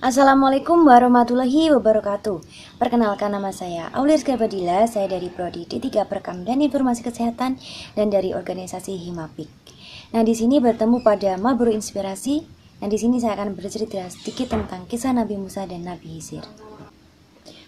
Assalamualaikum warahmatullahi wabarakatuh. Perkenalkan, nama saya Aulia Rizky Fadila. Saya dari Prodi D3 Perekam dan Informasi Kesehatan dan dari organisasi Himapik. Nah, di sini bertemu pada Mabru Inspirasi. Nah, di sini saya akan bercerita sedikit tentang kisah Nabi Musa dan Nabi Khidir.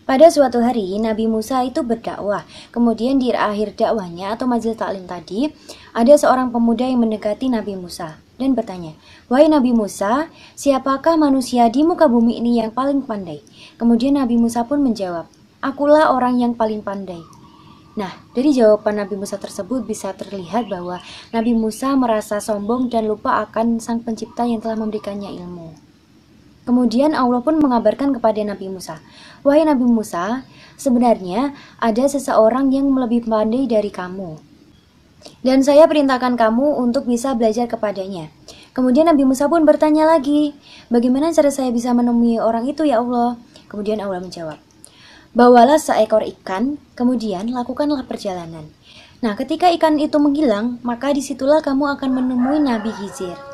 Pada suatu hari, Nabi Musa itu berdakwah. Kemudian di akhir dakwahnya atau majelis taklim tadi, ada seorang pemuda yang mendekati Nabi Musa dan bertanya, "Wahai Nabi Musa, siapakah manusia di muka bumi ini yang paling pandai?" Kemudian Nabi Musa pun menjawab, "Akulah orang yang paling pandai." Nah, dari jawaban Nabi Musa tersebut bisa terlihat bahwa Nabi Musa merasa sombong dan lupa akan Sang Pencipta yang telah memberikannya ilmu. Kemudian Allah pun mengabarkan kepada Nabi Musa, "Wahai Nabi Musa, sebenarnya ada seseorang yang lebih pandai dari kamu. Dan saya perintahkan kamu untuk bisa belajar kepadanya." Kemudian Nabi Musa pun bertanya lagi, "Bagaimana cara saya bisa menemui orang itu ya Allah?" Kemudian Allah menjawab, "Bawalah seekor ikan, kemudian lakukanlah perjalanan. Nah, ketika ikan itu menghilang, maka disitulah kamu akan menemui Nabi Khidir."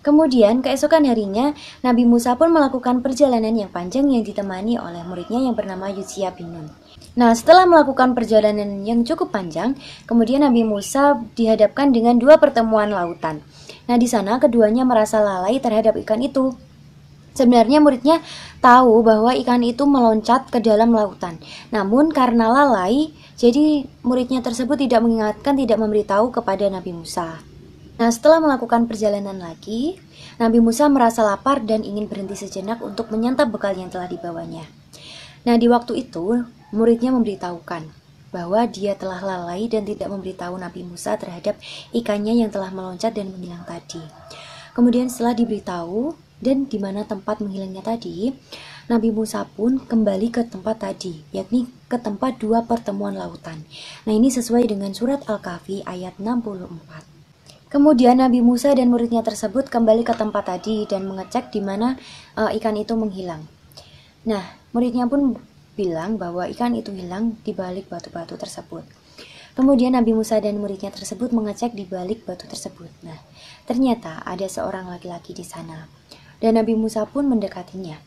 Kemudian keesokan harinya, Nabi Musa pun melakukan perjalanan yang panjang yang ditemani oleh muridnya yang bernama Yusya bin Nun. Nah, setelah melakukan perjalanan yang cukup panjang, kemudian Nabi Musa dihadapkan dengan dua pertemuan lautan. Nah, di sana keduanya merasa lalai terhadap ikan itu. Sebenarnya muridnya tahu bahwa ikan itu meloncat ke dalam lautan. Namun karena lalai, jadi muridnya tersebut tidak mengingatkan, tidak memberitahu kepada Nabi Musa. Nah, setelah melakukan perjalanan lagi, Nabi Musa merasa lapar dan ingin berhenti sejenak untuk menyantap bekal yang telah dibawanya. Nah, di waktu itu, muridnya memberitahukan bahwa dia telah lalai dan tidak memberitahu Nabi Musa terhadap ikannya yang telah meloncat dan menghilang tadi. Kemudian setelah diberitahu dan di mana tempat menghilangnya tadi, Nabi Musa pun kembali ke tempat tadi, yakni ke tempat dua pertemuan lautan. Nah, ini sesuai dengan surat Al-Kahfi ayat 64. Kemudian Nabi Musa dan muridnya tersebut kembali ke tempat tadi dan mengecek di mana ikan itu menghilang. Nah, muridnya pun bilang bahwa ikan itu hilang di balik batu-batu tersebut. Kemudian Nabi Musa dan muridnya tersebut mengecek di balik batu tersebut. Nah, ternyata ada seorang laki-laki di sana. Dan Nabi Musa pun mendekatinya.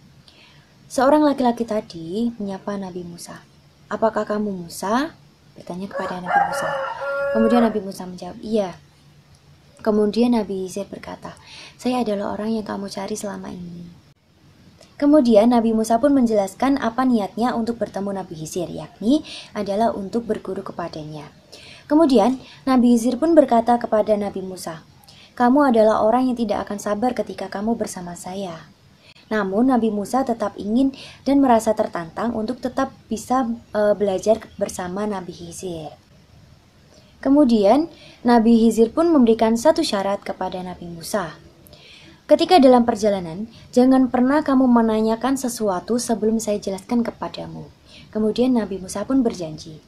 Seorang laki-laki tadi menyapa Nabi Musa. "Apakah kamu Musa?" bertanya kepada Nabi Musa. Kemudian Nabi Musa menjawab, "Iya." Kemudian Nabi Khidir berkata, "Saya adalah orang yang kamu cari selama ini." Kemudian Nabi Musa pun menjelaskan apa niatnya untuk bertemu Nabi Khidir, yakni adalah untuk berguru kepadanya. Kemudian Nabi Khidir pun berkata kepada Nabi Musa, "Kamu adalah orang yang tidak akan sabar ketika kamu bersama saya." Namun Nabi Musa tetap ingin dan merasa tertantang untuk tetap bisa belajar bersama Nabi Khidir. Kemudian Nabi Khidir pun memberikan satu syarat kepada Nabi Musa. "Ketika dalam perjalanan, jangan pernah kamu menanyakan sesuatu sebelum saya jelaskan kepadamu." Kemudian Nabi Musa pun berjanji.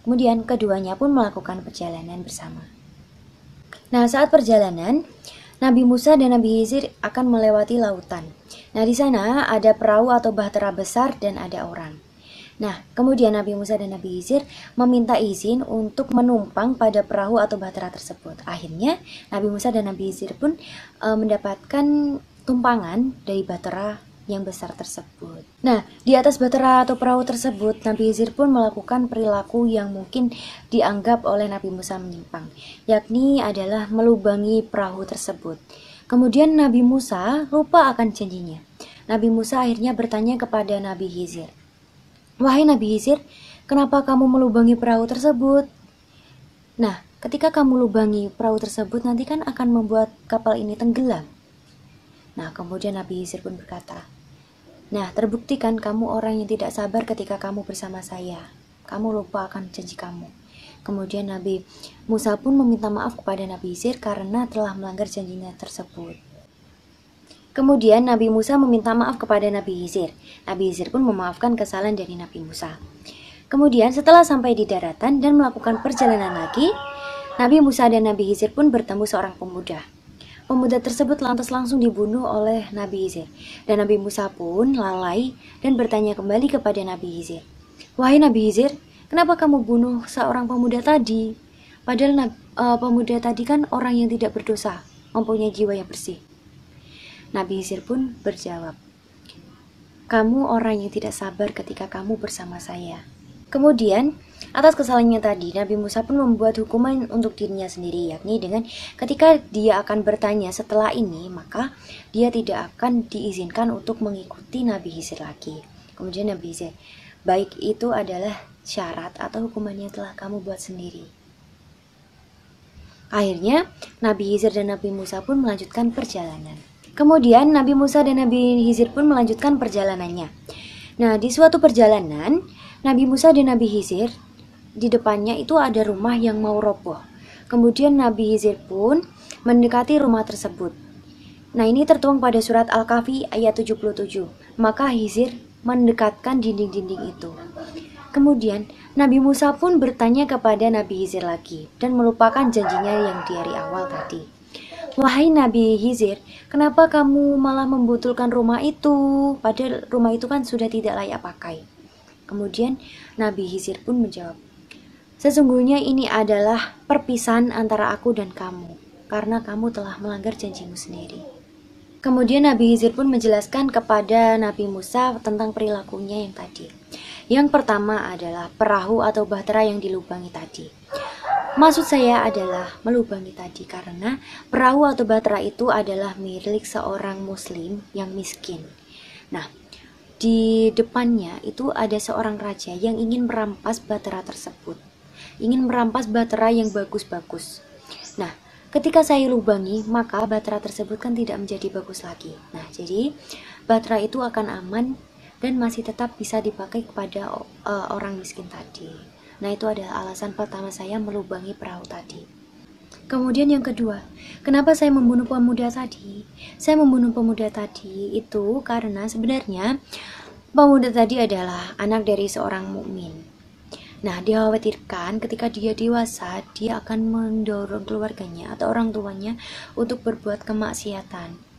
Kemudian keduanya pun melakukan perjalanan bersama. Nah, saat perjalanan, Nabi Musa dan Nabi Khidir akan melewati lautan. Nah, di sana ada perahu atau bahtera besar dan ada orang. Nah, kemudian Nabi Musa dan Nabi Khidir meminta izin untuk menumpang pada perahu atau bahtera tersebut. Akhirnya, Nabi Musa dan Nabi Khidir pun mendapatkan tumpangan dari bahtera yang besar tersebut. Nah, di atas bahtera atau perahu tersebut, Nabi Khidir pun melakukan perilaku yang mungkin dianggap oleh Nabi Musa menyimpang, yakni adalah melubangi perahu tersebut. Kemudian Nabi Musa lupa akan janjinya. Nabi Musa akhirnya bertanya kepada Nabi Khidir, "Wahai Nabi Khidir, kenapa kamu melubangi perahu tersebut?" Nah, ketika kamu lubangi perahu tersebut, nanti kan akan membuat kapal ini tenggelam. Nah, kemudian Nabi Khidir pun berkata, "Nah, terbuktikan kamu orang yang tidak sabar ketika kamu bersama saya. Kamu lupa akan janji kamu." Kemudian Nabi Musa pun meminta maaf kepada Nabi Khidir karena telah melanggar janjinya tersebut. Kemudian Nabi Musa meminta maaf kepada Nabi Khidir. Nabi Khidir pun memaafkan kesalahan dari Nabi Musa. Kemudian setelah sampai di daratan dan melakukan perjalanan lagi, Nabi Musa dan Nabi Khidir pun bertemu seorang pemuda. Pemuda tersebut lantas langsung dibunuh oleh Nabi Khidir. Dan Nabi Musa pun lalai dan bertanya kembali kepada Nabi Khidir, "Wahai Nabi Khidir, kenapa kamu bunuh seorang pemuda tadi? Padahal pemuda tadi kan orang yang tidak berdosa, mempunyai jiwa yang bersih." Nabi Khidir pun berjawab, kamu orang yang tidak sabar ketika kamu bersama saya. Kemudian, atas kesalahannya tadi, Nabi Musa pun membuat hukuman untuk dirinya sendiri, yakni dengan ketika dia akan bertanya setelah ini, maka dia tidak akan diizinkan untuk mengikuti Nabi Khidir lagi. Kemudian Nabi Khidir, baik itu adalah syarat atau hukumannya telah kamu buat sendiri. Akhirnya, Nabi Khidir dan Nabi Musa pun melanjutkan perjalanan. Kemudian, Nabi Musa dan Nabi Khidir pun melanjutkan perjalanannya. Nah, di suatu perjalanan, Nabi Musa dan Nabi Khidir, di depannya itu ada rumah yang mau roboh. Kemudian Nabi Khidir pun mendekati rumah tersebut. Nah, ini tertuang pada surat Al-Kahfi ayat 77. Maka Khidir mendekatkan dinding-dinding itu. Kemudian Nabi Musa pun bertanya kepada Nabi Khidir lagi dan melupakan janjinya yang di hari awal tadi. Wahai Nabi Khidir, kenapa kamu malah membutulkan rumah itu? Padahal rumah itu kan sudah tidak layak pakai. Kemudian Nabi Khidir pun menjawab, sesungguhnya ini adalah perpisahan antara aku dan kamu, karena kamu telah melanggar janjimu sendiri. Kemudian Nabi Khidir pun menjelaskan kepada Nabi Musa tentang perilakunya yang tadi. Yang pertama adalah perahu atau bahtera yang dilubangi tadi. Maksud saya adalah melubangi tadi karena perahu atau bahtera itu adalah milik seorang muslim yang miskin. Nah, di depannya itu ada seorang raja yang ingin merampas bahtera tersebut. Ingin merampas bahtera yang bagus-bagus. Nah, ketika saya lubangi, maka bahtera tersebut kan tidak menjadi bagus lagi. Nah, jadi bahtera itu akan aman dan masih tetap bisa dipakai kepada orang miskin tadi. Nah, itu adalah alasan pertama saya melubangi perahu tadi. Kemudian yang kedua, kenapa saya membunuh pemuda tadi? Saya membunuh pemuda tadi itu karena sebenarnya pemuda tadi adalah anak dari seorang mukmin. Nah, dikhawatirkan ketika dia dewasa, dia akan mendorong keluarganya atau orang tuanya untuk berbuat kemaksiatan.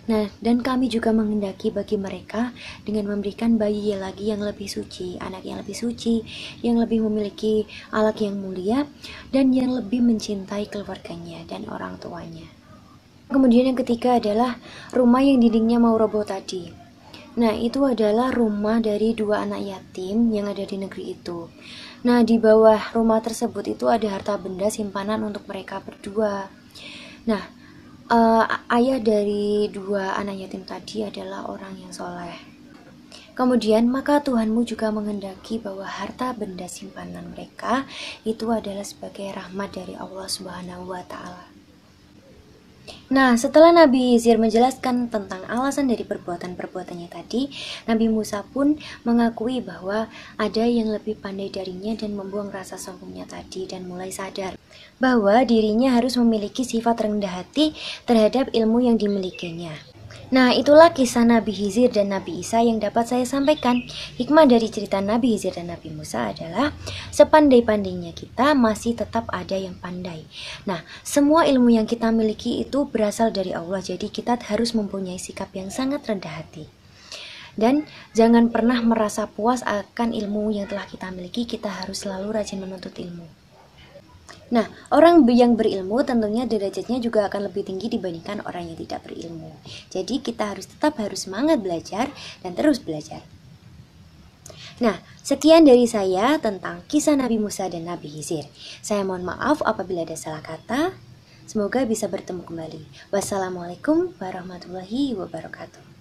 Nah, dan kami juga menghendaki bagi mereka dengan memberikan bayi lagi yang lebih suci, anak yang lebih suci, yang lebih memiliki akhlak yang mulia, dan yang lebih mencintai keluarganya dan orang tuanya. Kemudian yang ketiga adalah rumah yang dindingnya mau roboh tadi. Nah, itu adalah rumah dari dua anak yatim yang ada di negeri itu. Nah, di bawah rumah tersebut itu ada harta benda simpanan untuk mereka berdua. Nah, ayah dari dua anak yatim tadi adalah orang yang soleh. Kemudian maka Tuhanmu juga menghendaki bahwa harta benda simpanan mereka itu adalah sebagai rahmat dari Allah Subhanahu wa Ta'ala. Nah, setelah Nabi Khidir menjelaskan tentang alasan dari perbuatan-perbuatannya tadi, Nabi Musa pun mengakui bahwa ada yang lebih pandai darinya dan membuang rasa sombongnya tadi dan mulai sadar bahwa dirinya harus memiliki sifat rendah hati terhadap ilmu yang dimilikinya. Nah, itulah kisah Nabi Khidir dan Nabi Isa yang dapat saya sampaikan. Hikmah dari cerita Nabi Khidir dan Nabi Musa adalah sepandai-pandainya kita masih tetap ada yang pandai. Nah, semua ilmu yang kita miliki itu berasal dari Allah, jadi kita harus mempunyai sikap yang sangat rendah hati. Dan jangan pernah merasa puas akan ilmu yang telah kita miliki, kita harus selalu rajin menuntut ilmu. Nah, orang yang berilmu tentunya derajatnya juga akan lebih tinggi dibandingkan orang yang tidak berilmu. Jadi kita harus semangat belajar dan terus belajar. Nah, sekian dari saya tentang kisah Nabi Musa dan Nabi Khidir. Saya mohon maaf apabila ada salah kata. Semoga bisa bertemu kembali. Wassalamualaikum warahmatullahi wabarakatuh.